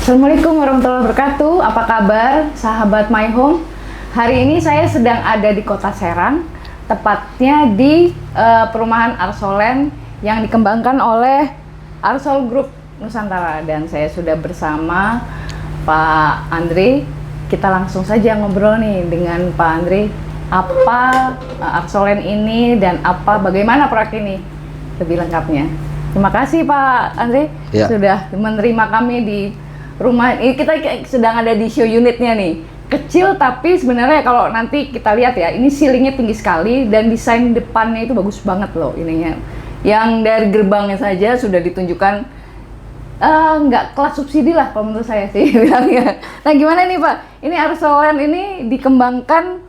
Assalamualaikum warahmatullahi wabarakatuh. Apa kabar sahabat My Home? Hari ini saya sedang ada di Kota Serang, tepatnya di perumahan Arsolen yang dikembangkan oleh Arsol Group Nusantara, dan saya sudah bersama Pak Andre. Kita langsung saja ngobrol nih dengan Pak Andre, apa Arsolen ini dan bagaimana proyek ini lebih lengkapnya. Terima kasih Pak Andre sudah menerima kami di rumah ini. Kita sedang ada di show unitnya nih, kecil tapi sebenarnya kalau nanti kita lihat ya, ini ceilingnya tinggi sekali dan desain depannya itu bagus banget loh ininya. Yang dari gerbangnya saja sudah ditunjukkan nggak kelas subsidi lah kalau menurut saya sih bilangnya. Nah gimana nih Pak, ini Arsolen ini dikembangkan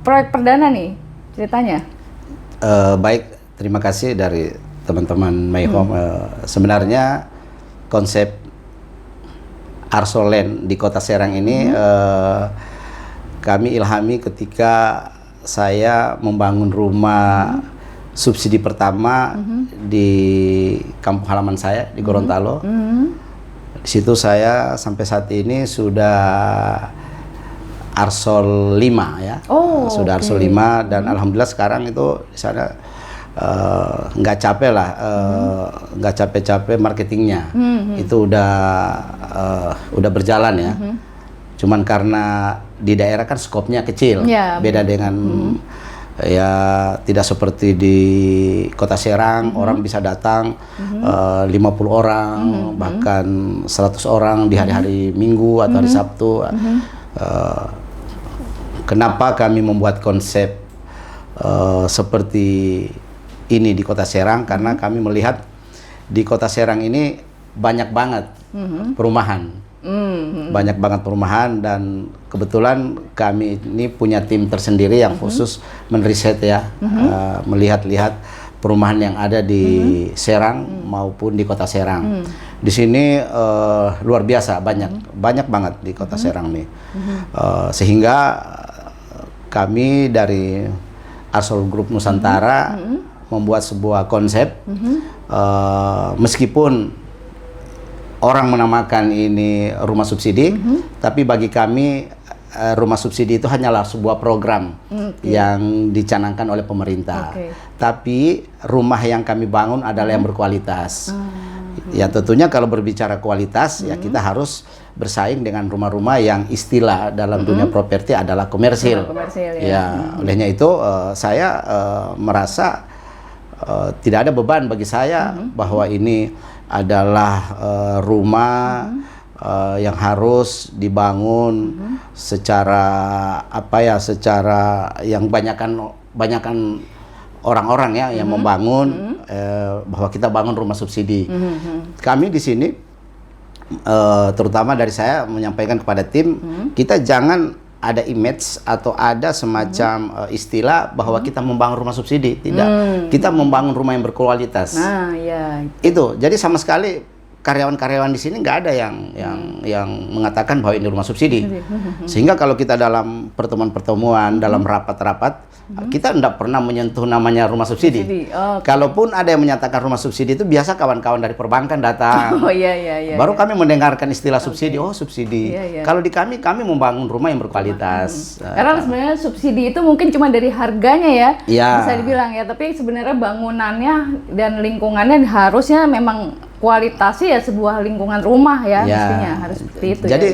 proyek perdana nih ceritanya? Baik, terima kasih dari teman-teman My Home. Sebenarnya konsep Arsolen di Kota Serang ini kami ilhami ketika saya membangun rumah subsidi pertama di kampung halaman saya di Gorontalo. Di situ saya sampai saat ini sudah Arsol 5 ya. Sudah Arsol 5 dan alhamdulillah sekarang itu di sana nggak capek lah, nggak capek-capek marketingnya. Itu udah berjalan ya. Cuman karena di daerah kan skopnya kecil, beda dengan ya tidak seperti di Kota Serang, orang bisa datang 50 orang, bahkan 100 orang di hari-hari Minggu atau hari Sabtu. Kenapa kami membuat konsep seperti ini di Kota Serang? Karena kami melihat di Kota Serang ini banyak banget perumahan, banyak banget perumahan, dan kebetulan kami ini punya tim tersendiri yang khusus menriset ya, melihat-lihat perumahan yang ada di Serang maupun di Kota Serang. Di sini luar biasa banyak banget di Kota Serang nih, sehingga kami dari Arsol Group Nusantara membuat sebuah konsep, meskipun orang menamakan ini rumah subsidi, tapi bagi kami rumah subsidi itu hanyalah sebuah program yang dicanangkan oleh pemerintah. Tapi rumah yang kami bangun adalah yang berkualitas. Ya tentunya kalau berbicara kualitas ya kita harus bersaing dengan rumah-rumah yang istilah dalam dunia properti adalah komersil. Ya, olehnya itu saya merasa tidak ada beban bagi saya bahwa ini adalah rumah yang harus dibangun secara secara yang banyakan orang-orang ya yang membangun, bahwa kita bangun rumah subsidi. Kami di sini terutama dari saya menyampaikan kepada tim, kita jangan ada image atau ada semacam istilah bahwa kita membangun rumah subsidi. Tidak, kita membangun rumah yang berkualitas. Itu jadi sama sekali karyawan-karyawan di sini nggak ada yang mengatakan bahwa ini rumah subsidi. Sehingga kalau kita dalam pertemuan-pertemuan, dalam rapat-rapat, kita tidak pernah menyentuh namanya rumah subsidi. Kalaupun ada yang menyatakan rumah subsidi itu biasa kawan-kawan dari perbankan datang. Baru kami mendengarkan istilah subsidi. Oh subsidi. Kalau di kami membangun rumah yang berkualitas. Karena sebenarnya subsidi itu mungkin cuma dari harganya ya, bisa dibilang ya. Tapi sebenarnya bangunannya dan lingkungannya harusnya memang kualitasnya ya sebuah lingkungan rumah ya, mestinya harus seperti itu. Jadi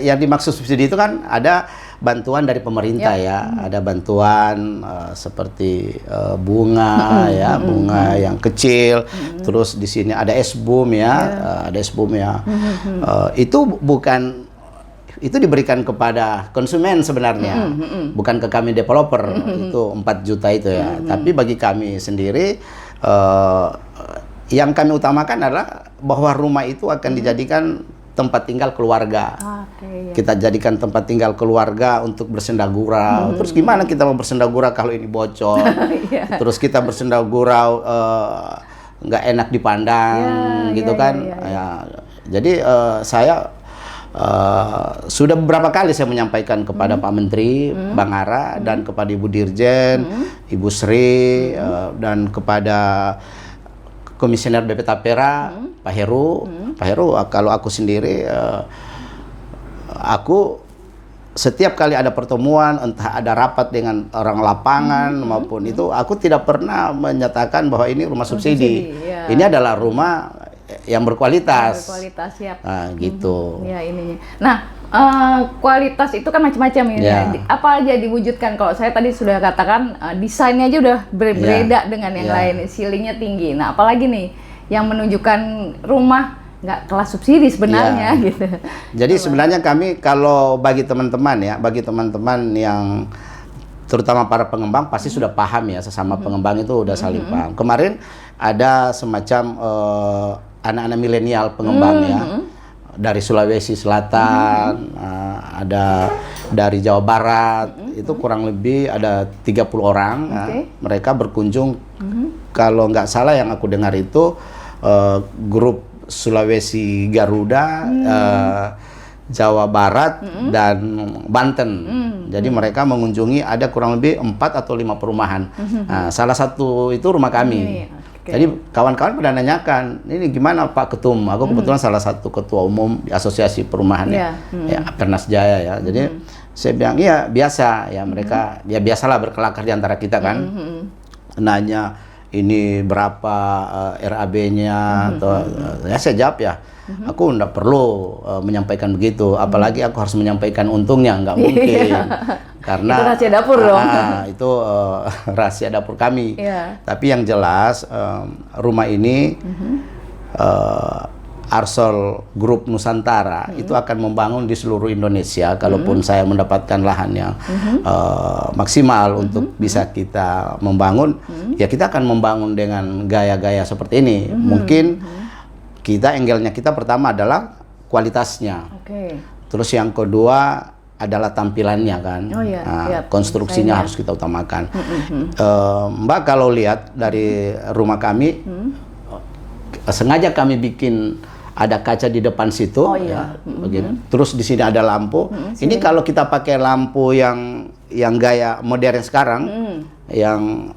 yang dimaksud subsidi itu kan ada bantuan dari pemerintah ada bantuan seperti bunga bunga yang kecil, terus di sini ada esbum ada esbum itu itu diberikan kepada konsumen sebenarnya, bukan ke kami developer. Itu 4 juta itu ya. Tapi bagi kami sendiri yang kami utamakan adalah bahwa rumah itu akan dijadikan tempat tinggal keluarga. Kita jadikan tempat tinggal keluarga untuk bersendagurau. Terus gimana kita mau bersendagurau kalau ini bocor? Terus kita bersendagurau nggak enak dipandang, gitu kan? Jadi saya sudah beberapa kali saya menyampaikan kepada Pak Menteri, Bang Ara, dan kepada Ibu Dirjen, Ibu Sri, dan kepada Komisioner BP Tapera, Pak Heru. Pak Heru, kalau aku sendiri, aku setiap kali ada pertemuan, entah ada rapat dengan orang lapangan maupun itu, aku tidak pernah menyatakan bahwa ini rumah subsidi. Ya. Ini adalah rumah yang berkualitas. Berkualitas, siap. Nah, gitu. Ya, ininya. Nah, kualitas itu kan macam-macam ini. Ya. Apa aja diwujudkan? Kalau saya tadi sudah katakan desainnya aja udah berbeda dengan yang lain, ceilingnya tinggi. Nah, apalagi nih yang menunjukkan rumah nggak kelas subsidi sebenarnya gitu. Jadi sebenarnya kami kalau bagi teman-teman ya, bagi teman-teman yang terutama para pengembang pasti sudah paham ya, sesama pengembang itu udah saling paham. Kemarin ada semacam anak-anak milenial pengembang ya. Dari Sulawesi Selatan, ada dari Jawa Barat, itu kurang lebih ada 30 orang. Mereka berkunjung, kalau nggak salah yang aku dengar itu grup Sulawesi Garuda, Jawa Barat, dan Banten. Jadi mereka mengunjungi ada kurang lebih 4 atau 5 perumahan. Nah, salah satu itu rumah kami. Jadi kawan-kawan pada nanyakan, ini gimana Pak Ketum? Aku kebetulan salah satu ketua umum di Asosiasi Perumahan ya Pernas Jaya ya. Jadi saya bilang iya biasa ya, mereka ya biasalah berkelakar di antara kita kan. Nanya ini berapa RAB-nya atau ya saya jawab ya. Aku enggak perlu menyampaikan begitu, apalagi aku harus menyampaikan untungnya, nggak mungkin. Karena itu rahasia dapur dong. Itu rahasia dapur kami. Tapi yang jelas rumah ini Arsol Group Nusantara itu akan membangun di seluruh Indonesia. Kalaupun saya mendapatkan lahan yang maksimal untuk bisa kita membangun, ya kita akan membangun dengan gaya-gaya seperti ini. Mungkin kita angle-nya kita pertama adalah kualitasnya. Terus yang kedua adalah tampilannya kan. Konstruksinya harus kita utamakan. Mbak kalau lihat dari rumah kami, sengaja kami bikin ada kaca di depan situ, begini. Terus di sini ada lampu. Ini kalau kita pakai lampu yang gaya modern sekarang, yang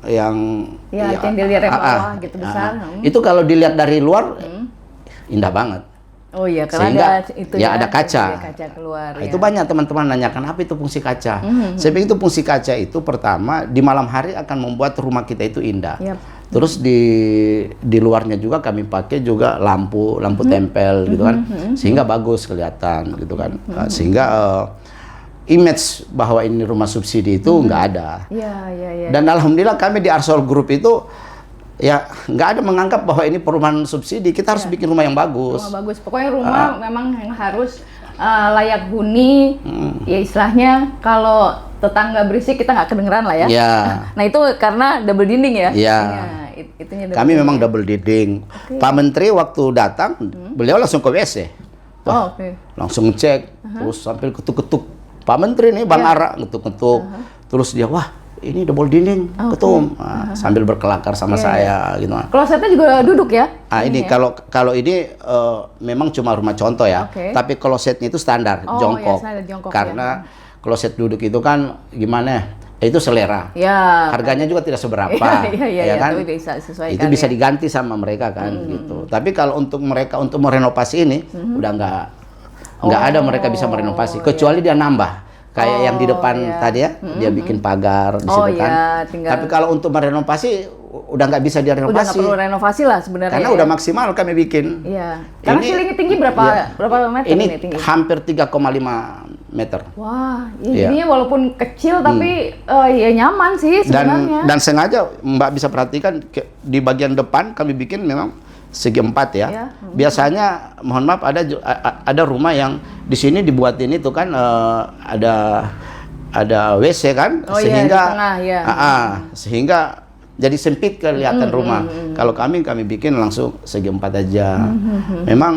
dilihat dari bawah gitu besar. Itu kalau dilihat dari luar indah banget. Oh iya, karena sehingga ada itu ada kaca. Kaca keluar. Itu banyak teman-teman nanyakan apa itu fungsi kaca. Saya pikir itu fungsi kaca itu pertama di malam hari akan membuat rumah kita itu indah. Terus di luarnya juga kami pakai juga lampu tempel gitu kan, sehingga bagus kelihatan gitu kan. Sehingga image bahwa ini rumah subsidi itu nggak ada. Dan alhamdulillah kami di Arsol Group itu ya nggak ada menganggap bahwa ini perumahan subsidi, kita harus bikin rumah yang bagus. Rumah bagus, pokoknya rumah memang yang harus layak huni, ya istilahnya kalau tetangga berisik kita nggak kedengeran lah ya. Nah itu karena double dinding ya. Kami memang double dinding. Pak Menteri waktu datang, beliau langsung ke WC. Langsung cek, terus sambil ketuk-ketuk. Pak Menteri nih Bang Ara ketuk-ketuk, terus dia wah. Ini double dinding, Ketum, sambil berkelakar sama saya, gitu. Klosetnya juga duduk ya? Ini kalau ini memang cuma rumah contoh ya, tapi klosetnya itu standar, jongkok. Karena kloset duduk itu kan gimana? Itu selera. Harganya juga tidak seberapa, ya kan? Itu bisa diganti sama mereka kan, gitu. Tapi kalau untuk mereka untuk merenovasi ini, udah nggak ada mereka bisa merenovasi, kecuali dia nambah. Kayak yang di depan tadi ya, dia bikin pagar di situ kan. Tapi kalau untuk merenovasi, udah nggak bisa direnovasi. Udah nggak perlu renovasi lah sebenarnya. Karena udah maksimal kami bikin. Karena ceilingnya tinggi berapa meter ini tinggi? Hampir 3,5 meter. Wah, jadinya walaupun kecil tapi ya nyaman sih sebenarnya. Dan sengaja Mbak bisa perhatikan di bagian depan kami bikin memang segi 4 ya. Biasanya mohon maaf ada rumah yang di sini dibuatin itu kan ada WC kan, sehingga jadi sempit kelihatan rumah. Kalau kami bikin langsung segi 4 aja. Memang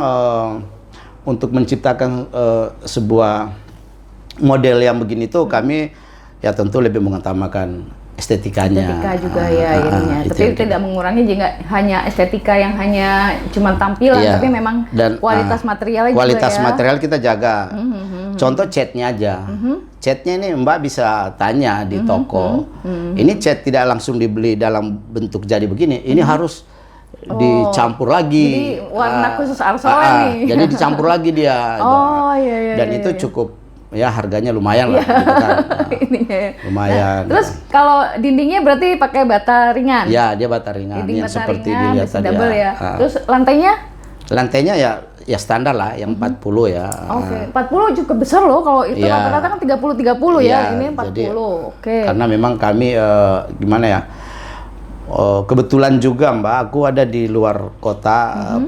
untuk menciptakan sebuah model yang begini tuh kami ya tentu lebih mengutamakan estetikanya. Estetika juga ya ininya. Tapi tidak mengurangi juga hanya estetika yang hanya cuma tampilan, tapi memang kualitas materialnya juga ya. Kualitas material kita jaga. Contoh catnya aja. Catnya ini Mbak bisa tanya di toko. Ini cat tidak langsung dibeli dalam bentuk jadi begini. Ini harus dicampur lagi. Jadi warna khusus Arsolen nih. Jadi dicampur lagi dia. Oh iya. Dan itu cukup ya harganya lumayan lah gitu kan. Lumayan. Terus kalau dindingnya berarti pakai bata ringan? Ya, dia bata ringan Dinding yang bata seperti ringan, dilihat bisa tadi double ya. ya. Terus lantainya? Lantainya ya standar lah, yang 40 ya. Oke, 40 cukup besar loh. Kalau itu rata-rata kan 30-30 ya, ini 40. Jadi, Oke. Karena memang kami gimana ya, kebetulan juga Mbak, aku ada di luar kota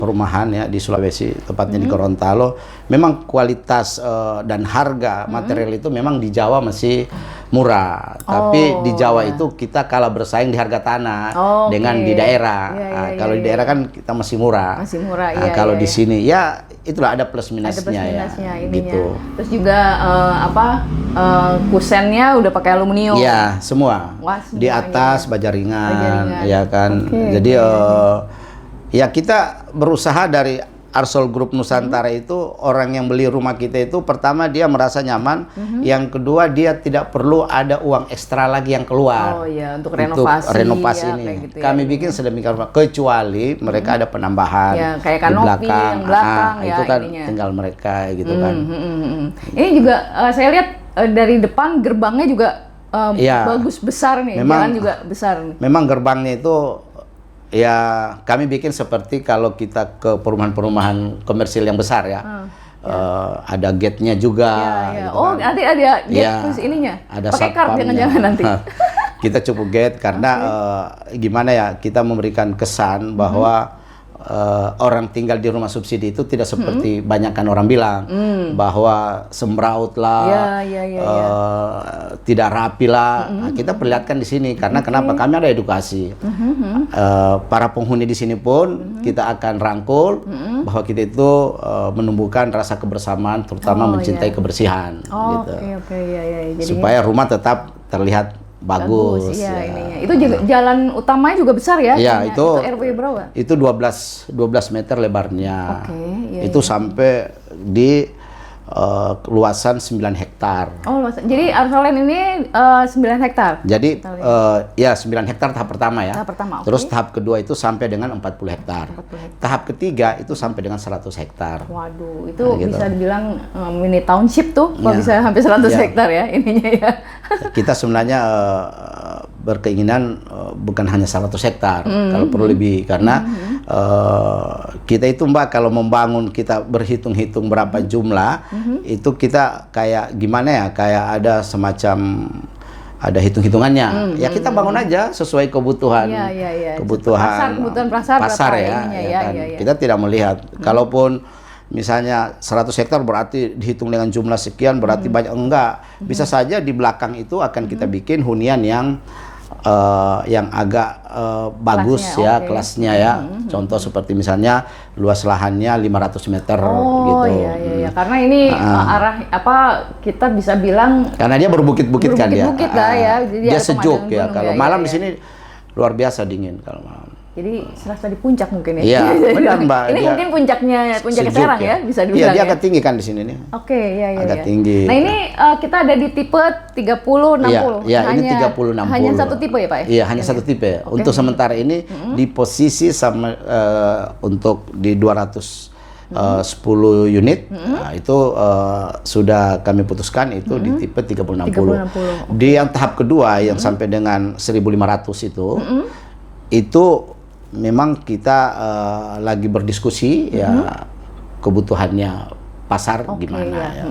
perumahan ya, di Sulawesi, tepatnya di Gorontalo. Memang kualitas dan harga material itu memang di Jawa masih murah. Tapi di Jawa itu kita kalah bersaing di harga tanah dengan di daerah. Kalau di daerah kan kita masih murah. Masih murah, kalau di sini ya itulah ada plus minusnya ya. Gitu. Terus juga kusennya udah pakai aluminium. Iya, semua. Wah, di atas baja ringan, ya kan. Jadi ya kita berusaha dari Arsol Group Nusantara itu, orang yang beli rumah kita itu pertama dia merasa nyaman, yang kedua dia tidak perlu ada uang ekstra lagi yang keluar. Oh iya, untuk renovasi ini. gitu Kami bikin sedemikian rupa, kecuali mereka ada penambahan ya, kayak di kanopi belakang, yang belakang ya, itu kan ininya. tinggal mereka gitu kan. Ini juga saya lihat dari depan gerbangnya juga bagus besar nih, jalan juga besar nih. Memang gerbangnya itu ya kami bikin seperti kalau kita ke perumahan-perumahan komersil yang besar ya. Ada gate-nya juga. Gitu kan. Nanti ada gate terus ininya. Ada pakai kart jangan-jangan nanti. Kita cukup gate karena gimana ya, kita memberikan kesan bahwa orang tinggal di rumah subsidi itu tidak seperti banyakkan orang bilang bahwa semraut lah, tidak rapi lah. Nah, kita perlihatkan di sini karena kenapa? Kami ada edukasi. Para penghuni di sini pun kita akan rangkul bahwa kita itu menumbuhkan rasa kebersamaan, terutama mencintai kebersihan. Gitu. Jadi, supaya rumah tetap terlihat bagus ya. Ininya. Itu juga jalan utamanya juga besar ya? Iya, itu RW berapa? Itu 12 meter lebarnya. Itu sampai di luasan 9 hektar. Oh, luasan. Jadi Arsolen ini 9 hektar? Jadi ya 9 hektar tahap pertama ya. Tahap pertama, Terus tahap kedua itu sampai dengan 40 hektar. Tahap ketiga itu sampai dengan 100 hektar. Waduh, itu bisa dibilang mini township tuh, kalau bisa sampai 100 hektar ya ininya ya. Kita sebenarnya berkeinginan bukan hanya 100 hektar, kalau perlu lebih, karena kita itu Mbak kalau membangun kita berhitung-hitung berapa jumlah, itu kita kayak gimana ya, kayak ada semacam ada hitung-hitungannya. Ya kita bangun aja sesuai kebutuhan, kebutuhan pasar ya. Kita tidak melihat. Kalaupun misalnya 100 hektar berarti dihitung dengan jumlah sekian, berarti banyak, enggak. Bisa saja di belakang itu akan kita bikin hunian yang agak bagus kelasnya, kelasnya ya. Contoh seperti misalnya luas lahannya 500 meter gitu. Iya. Karena ini arah kita bisa bilang karena dia berbukit-bukit kan dia. Berbukit lah ya. Jadi dia sejuk ya. Kalau malam di sini luar biasa dingin kalau malam. Jadi serasa di puncak mungkin ya. Iya, benar Mbak. Ini mungkin puncaknya Serang ya, bisa dibilang. Iya, dia agak tinggi kan di sini nih. Oke, iya. Agak tinggi. Nah, ini kita ada di tipe 30-60. Iya, ini 30-60. Hanya satu tipe ya, Pak ya? Iya, hanya satu tipe. Untuk sementara ini di posisi sama untuk di 210 unit, nah, itu sudah kami putuskan itu di tipe 30-60. Di yang tahap kedua yang sampai dengan 1.500 itu memang kita lagi berdiskusi ya kebutuhannya pasar gimana ya.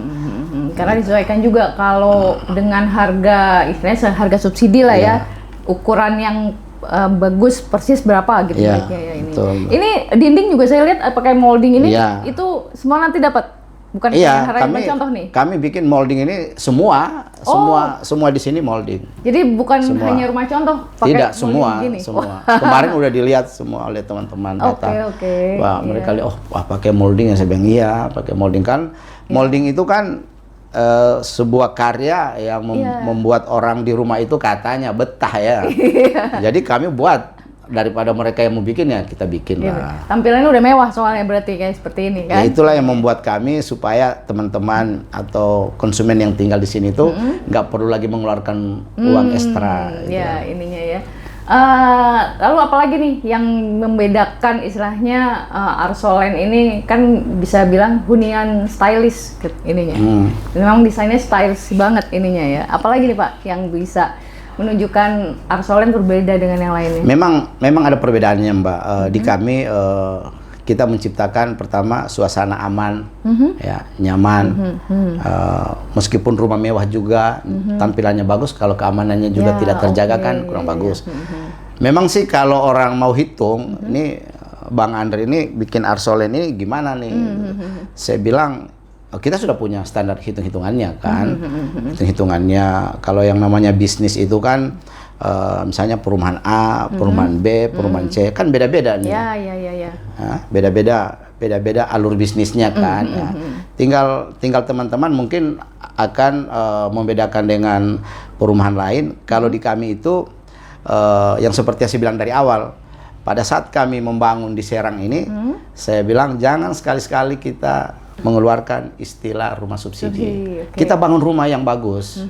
Karena disesuaikan juga kalau dengan harga istilahnya harga subsidi lah ya, ukuran yang bagus persis berapa gitu ya ini. Ini dinding juga saya lihat pakai molding ini itu semua nanti dapat. Bukan kami contoh nih. Kami bikin molding ini semua di sini molding. Jadi bukan hanya rumah contoh, pakai tidak semua. Kemarin udah dilihat semua oleh teman-teman datang. Wah, mereka lihat pakai molding, ya saya bilang iya, pakai molding kan. Molding itu kan sebuah karya yang membuat orang di rumah itu katanya betah ya. Jadi kami buat, daripada mereka yang mau bikin ya kita bikin lah. Tampilannya udah mewah soalnya berarti kayak seperti ini kan. Ya itulah yang membuat kami supaya teman-teman atau konsumen yang tinggal di sini tuh nggak perlu lagi mengeluarkan uang ekstra. Ya ininya ya. Lalu apalagi nih yang membedakan istilahnya Arsolen ini kan bisa bilang hunian stylish ininya. Memang desainnya stylish banget ininya ya. Apalagi nih Pak yang bisa menunjukkan Arsolen berbeda dengan yang lainnya? Memang ada perbedaannya Mbak. Di kami kita menciptakan pertama suasana aman, ya nyaman. Meskipun rumah mewah juga, tampilannya bagus, kalau keamanannya juga tidak terjaga kan kurang bagus. Memang sih kalau orang mau hitung, ini Bang Andre ini bikin Arsolen ini gimana nih? Saya bilang kita sudah punya standar hitung-hitungannya kan. Hitung-hitungannya kalau yang namanya bisnis itu kan misalnya perumahan A, perumahan B, perumahan C kan beda-beda nih. Ya. Beda-beda alur bisnisnya kan. Ya. Tinggal teman-teman mungkin akan membedakan dengan perumahan lain. Kalau di kami itu yang seperti yang saya bilang dari awal, pada saat kami membangun di Serang ini, saya bilang jangan sekali-sekali kita mengeluarkan istilah rumah subsidi. Kita bangun rumah yang bagus,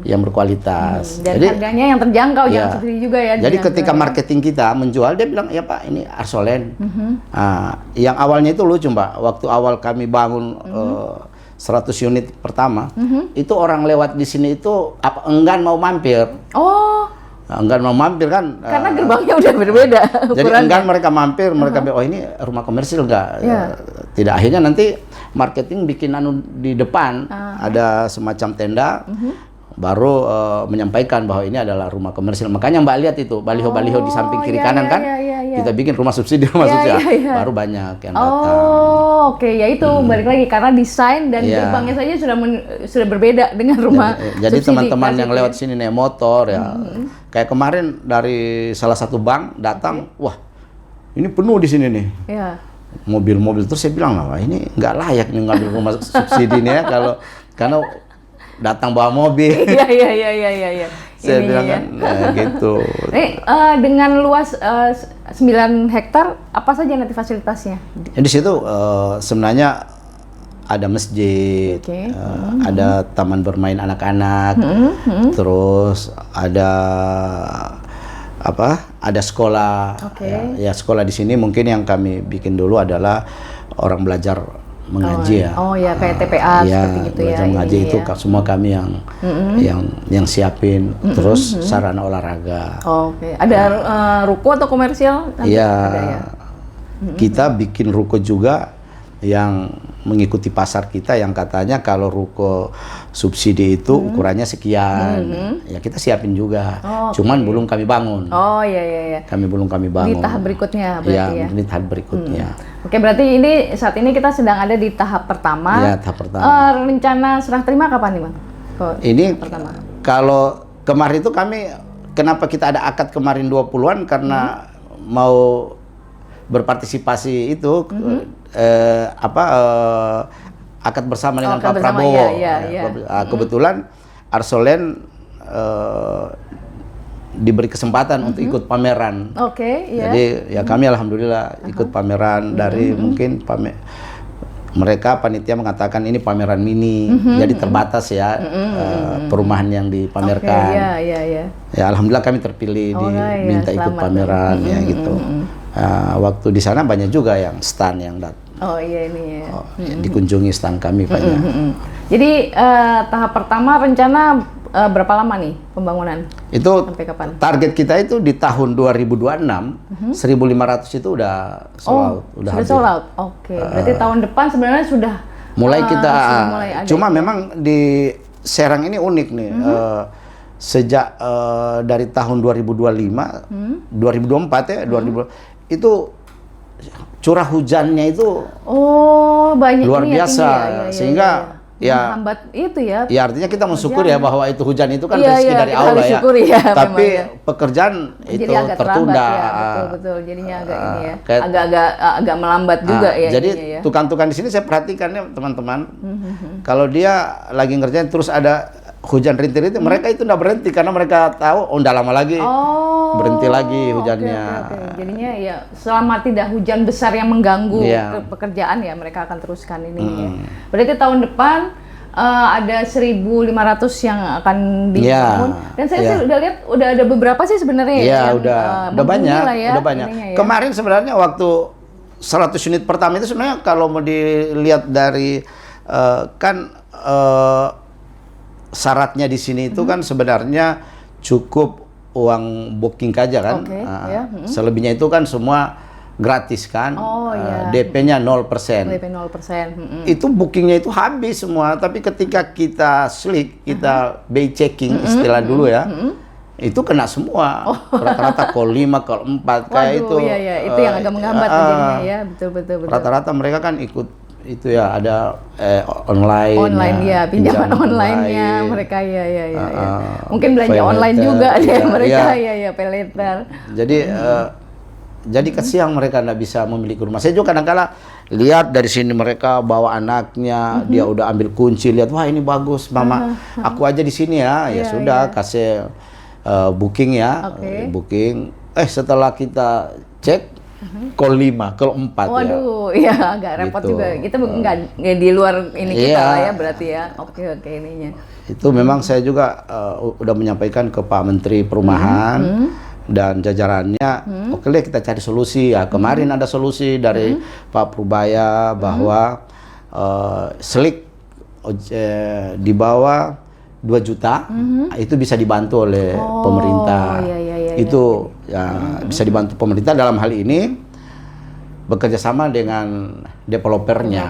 yang berkualitas. Dan jadi harganya yang terjangkau, jangan subsidi juga ya. Jadi ketika marketing kita menjual, dia bilang, ya Pak, ini Arsolen. Yang awalnya itu lucu Mbak, waktu awal kami bangun 100 unit pertama, itu orang lewat di sini itu enggan mau mampir. Enggan mau mampir kan karena gerbangnya udah berbeda. Jadi enggan mereka mampir, mereka bilang, oh ini rumah komersil enggak? Tidak, akhirnya nanti marketing bikin di depan ada semacam tenda, baru menyampaikan bahwa ini adalah rumah komersil. Makanya Mbak lihat itu baliho-baliho di samping kiri kanan kan, kita bikin rumah subsidi, baru banyak yang datang. Ya itu balik lagi karena desain dan gerbangnya saja sudah berbeda dengan rumah subsidi. Jadi teman-teman yang lewat sini naik motor ya, kayak kemarin dari salah satu bank datang, wah ini penuh di sini nih. Mobil-mobil, terus saya bilang, wah ini nggak layak nih ngambil rumah subsidi nih ya karena datang bawa mobil. Iya. Saya bilang kan gitu. Dengan luas 9 hektar, apa saja nanti fasilitasnya? Di situ sebenarnya ada masjid, ada taman bermain anak-anak, terus ada ada sekolah. Ya sekolah di sini mungkin yang kami bikin dulu adalah orang belajar mengaji kayak TPA seperti gitu ya. Belajar mengaji itu semua kami yang siapin. Terus sarana olahraga. Ada ruko atau komersial? Kita bikin ruko juga yang mengikuti pasar kita, yang katanya kalau ruko subsidi itu ukurannya sekian, ya kita siapin juga. Cuman belum kami bangun. Kami belum bangun. Di tahap berikutnya berarti ya. Di tahap berikutnya. Berarti saat ini kita sedang ada di tahap pertama. Tahap pertama. Rencana serah terima kapan nih Bang? Ini kalau kemarin itu kami, kenapa kita ada akad kemarin 20-an karena mau berpartisipasi itu akad bersama dengan Pak Prabowo. Kebetulan Arsolen diberi kesempatan untuk ikut pameran. Jadi ya kami alhamdulillah ikut pameran dari mungkin mereka panitia mengatakan ini pameran mini, jadi terbatas ya perumahan yang dipamerkan. Ya alhamdulillah kami terpilih diminta ikut pameran ya gitu. Waktu di sana banyak juga yang stand yang datang. Dikunjungi stand kami banyak. Jadi tahap pertama rencana berapa lama nih pembangunan? Itu sampai kapan? Target kita itu di tahun 2026 1.500 itu udah sold out, udah sold out. Berarti tahun depan sebenarnya sudah mulai kita cuma memang di Serang ini unik nih. Sejak dari tahun 2025 2024 ya, 2000 itu curah hujannya itu banyak luar biasa, sehingga ya menghambat itu ya. Ya artinya kita mensyukur ya bahwa itu hujan itu kan rezeki dari Allah ya. Tapi pekerjaan itu tertunda. Betul. Jadinya agak ini ya. Agak melambat juga ya. Jadi tukang-tukang di sini saya perhatikan ya teman-teman. Kalau dia lagi ngerjain terus ada hujan rintik-rintik, mereka itu nggak berhenti karena mereka tahu udah lama lagi berhenti lagi hujannya. Jadinya ya selama tidak hujan besar yang mengganggu pekerjaan ya mereka akan teruskan ini. Berarti tahun depan ada 1.500 yang akan dibangun. Dan saya sih udah lihat udah ada beberapa sih sebenarnya yang udah banyak lah ya, udah banyak. Ya. Kemarin sebenarnya waktu 100 unit pertama itu sebenarnya kalau mau dilihat dari syaratnya di sini itu kan sebenarnya cukup uang booking aja kan. Selebihnya itu kan semua gratis kan. DP-nya 0%. DP 0%. Itu bookingnya itu habis semua. Tapi ketika kita slick, kita bay checking istilah dulu ya. Itu kena semua. Rata-rata call 5, call 4 kayak itu. Iya, itu yang agak menghambat jadinya ya. Betul. Rata-rata mereka kan ikut itu ya, ada online ya, pinjaman online-nya mereka ya. Mungkin belanja online juga ya mereka ya, pay later. Jadi kasihan mereka nggak bisa memiliki rumah. Saya juga kadang-kala lihat dari sini mereka bawa anaknya, dia udah ambil kunci, lihat wah ini bagus mama, aku aja di sini ya, sudah kasih booking ya, booking. Setelah kita cek call 5, call 4 Waduh, ya agak repot gitu. Juga. Kita nggak di luar ini kita lah ya berarti ya. Oke ininya. Itu memang saya juga udah menyampaikan ke Pak Menteri Perumahan dan jajarannya. Oke deh kita cari solusi ya. Kemarin ada solusi dari Pak Purbaya bahwa selik di bawah 2 juta itu bisa dibantu oleh pemerintah. Itu bisa dibantu pemerintah dalam hal ini bekerja sama dengan developernya.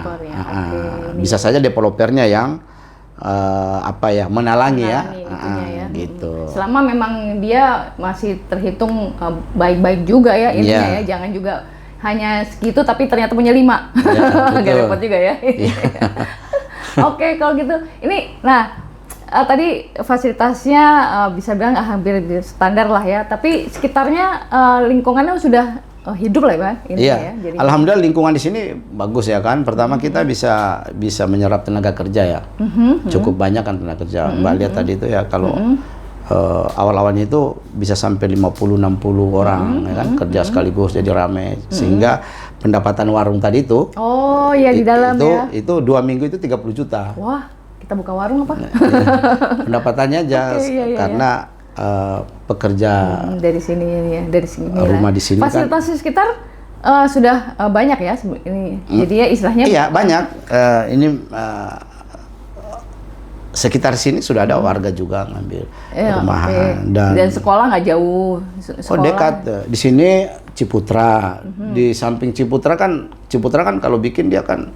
Bisa saja developernya yang menalangi ya. Gitu. Selama memang dia masih terhitung baik-baik juga ya intinya ya, jangan juga hanya segitu tapi ternyata punya 5. Agak repot juga ya. Oke, kalau gitu ini tadi fasilitasnya bisa bilang hampir standar lah ya, tapi sekitarnya lingkungannya sudah hidup lah ya, ya. Alhamdulillah lingkungan di sini bagus ya kan. Pertama kita bisa menyerap tenaga kerja ya, cukup banyak kan tenaga kerja. Mbak lihat tadi itu ya kalau awal-awalnya itu bisa sampai 50-60 orang ya kan kerja sekaligus jadi ramai sehingga pendapatan warung tadi itu di dalam itu 2 minggu itu 30 juta. Wah, kita buka warung apa? Pendapatannya aja karena pekerja dari sini ya, dari sini rumah di sini fasilitas kan, sekitar sudah banyak ya ini. Jadi ya istilahnya banyak. Ini sekitar sini sudah ada warga juga ngambil rumahan dan sekolah nggak jauh. Dekat di sini Ciputra. Di samping Ciputra kan kalau bikin dia kan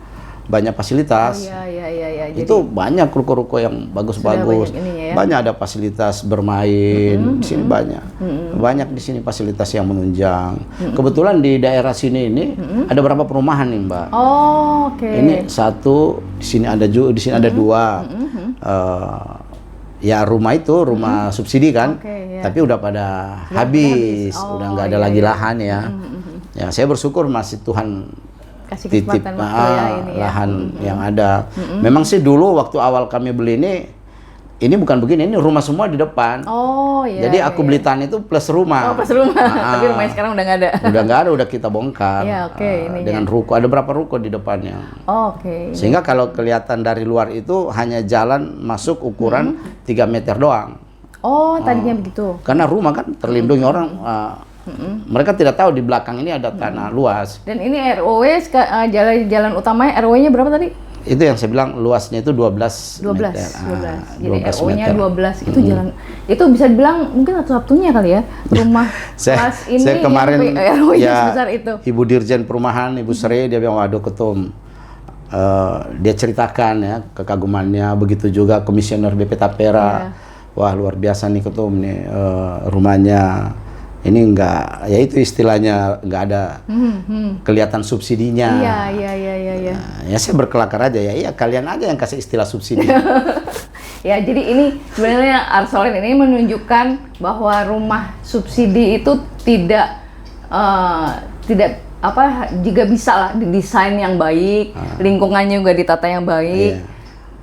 banyak fasilitas. Itu banyak ruko-ruko yang bagus-bagus. Banyak ada fasilitas bermain di sini banyak. Banyak di sini fasilitas yang menunjang. Kebetulan di daerah sini ini ada berapa perumahan nih, Mbak? Ini satu, di sini ada di sini ada 2. Ya rumah itu rumah subsidi kan. Tapi udah pada habis. Udah nggak ada lagi lahan ya. Ya, saya bersyukur masih Tuhan kasih titip lahan yang ada. Memang sih dulu waktu awal kami beli ini bukan begini, ini rumah semua di depan. Jadi aku beli tanah itu plus rumah. Plus rumah. Tapi rumahnya sekarang udah nggak ada. Udah nggak ada, udah kita bongkar. Dengan ruko, ada berapa ruko di depannya. Sehingga kalau kelihatan dari luar itu hanya jalan masuk ukuran 3 meter doang. Tadinya begitu. Karena rumah kan terlindungi orang. Mereka tidak tahu di belakang ini ada tanah luas. Dan ini ROW jalan utamanya ROW-nya berapa tadi? Itu yang saya bilang luasnya itu 12 meter. Jadi ROW-nya 12 itu jalan. Itu bisa dibilang mungkin satu-satunya kali ya rumah kelas ini. Saya kemarin ROW-nya sebesar itu. Ibu Dirjen Perumahan, Ibu Sri, dia bilang waduh ketum. Dia ceritakan ya kekagumannya, begitu juga Komisioner BP Tapera. Wah luar biasa nih ketum nih rumahnya. Ini enggak, ya itu istilahnya enggak ada kelihatan subsidinya. Iya. Ya saya berkelakar aja ya, iya kalian aja yang kasih istilah subsidi. Ya jadi ini sebenarnya Arsolen ini menunjukkan bahwa rumah subsidi itu tidak juga bisa lah didesain yang baik, lingkungannya juga ditata yang baik,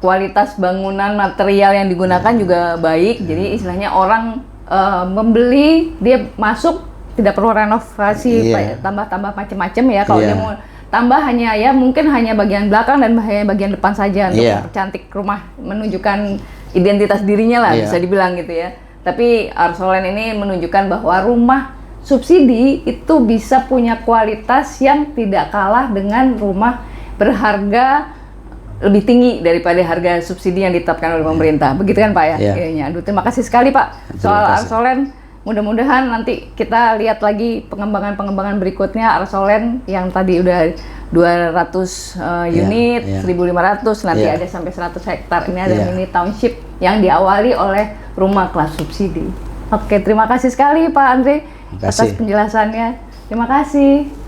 kualitas bangunan material yang digunakan juga baik. Jadi istilahnya orang membeli, dia masuk tidak perlu renovasi tambah-tambah macam-macam ya. Kalau dia mau tambah hanya ya mungkin hanya bagian belakang dan hanya bagian depan saja untuk Iya. mempercantik rumah, menunjukkan identitas dirinya lah Iya. bisa dibilang gitu ya. Tapi Arsolen ini menunjukkan bahwa rumah subsidi itu bisa punya kualitas yang tidak kalah dengan rumah berharga lebih tinggi daripada harga subsidi yang ditetapkan oleh pemerintah. Begitu kan Pak ya? Iya. Iya. Aduh, terima kasih sekali Pak Terima soal kasih. Arsolen. Mudah-mudahan nanti kita lihat lagi pengembangan-pengembangan berikutnya Arsolen yang tadi udah 200 unit, iya. 1.500, nanti Iya. ada sampai 100 hektar. Ini ada Iya. mini township yang diawali oleh rumah kelas subsidi. Oke, terima kasih sekali Pak Andre Terima atas kasih. penjelasannya. Terima kasih.